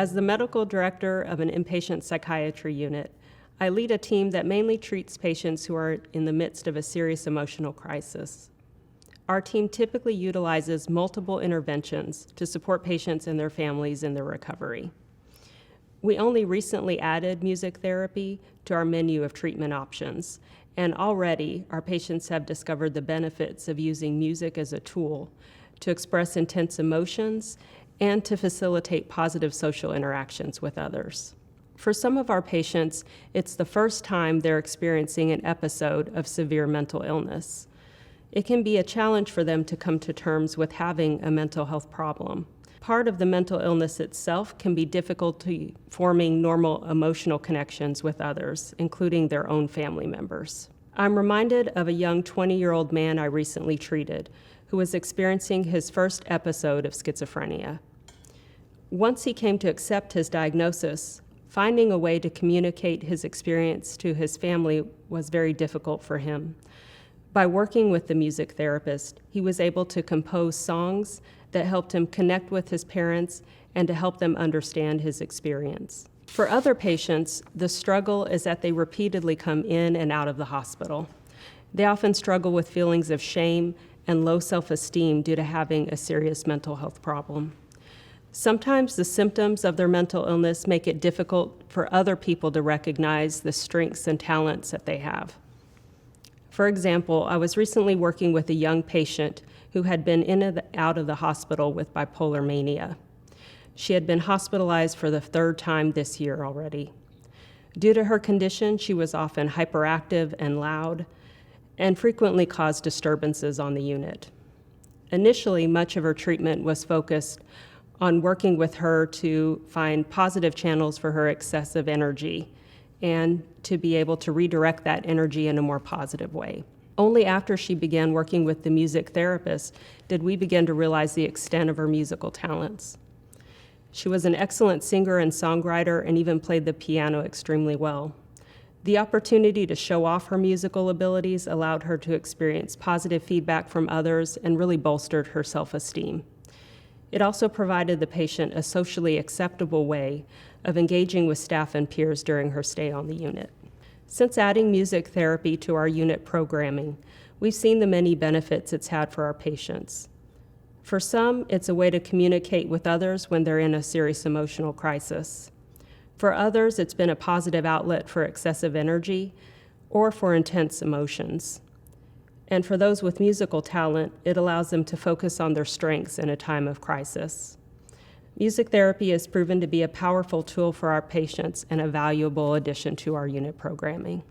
As the medical director of an inpatient psychiatry unit, I lead a team that mainly treats patients who are in the midst of a serious emotional crisis. Our team typically utilizes multiple interventions to support patients and their families in their recovery. We only recently added music therapy to our menu of treatment options, and already our patients have discovered the benefits of using music as a tool to express intense emotions and to facilitate positive social interactions with others. For some of our patients, it's the first time they're experiencing an episode of severe mental illness. It can be a challenge for them to come to terms with having a mental health problem. Part of the mental illness itself can be difficulty forming normal emotional connections with others, including their own family members. I'm reminded of a young 20-year-old man I recently treated who was experiencing his first episode of schizophrenia. Once he came to accept his diagnosis, finding a way to communicate his experience to his family was very difficult for him. By working with the music therapist, he was able to compose songs that helped him connect with his parents and to help them understand his experience. For other patients, the struggle is that they repeatedly come in and out of the hospital. They often struggle with feelings of shame and low self-esteem due to having a serious mental health problem. Sometimes the symptoms of their mental illness make it difficult for other people to recognize the strengths and talents that they have. For example, I was recently working with a young patient who had been in and out of the hospital with bipolar mania. She had been hospitalized for the third time this year already. Due to her condition, she was often hyperactive and loud, and frequently caused disturbances on the unit. Initially, much of her treatment was focused on working with her to find positive channels for her excessive energy and to be able to redirect that energy in a more positive way. Only after she began working with the music therapist did we begin to realize the extent of her musical talents. She was an excellent singer and songwriter and even played the piano extremely well. The opportunity to show off her musical abilities allowed her to experience positive feedback from others and really bolstered her self-esteem. It also provided the patient a socially acceptable way of engaging with staff and peers during her stay on the unit. Since adding music therapy to our unit programming, we've seen the many benefits it's had for our patients. For some, it's a way to communicate with others when they're in a serious emotional crisis. For others, it's been a positive outlet for excessive energy or for intense emotions. And for those with musical talent, it allows them to focus on their strengths in a time of crisis. Music therapy has proven to be a powerful tool for our patients and a valuable addition to our unit programming.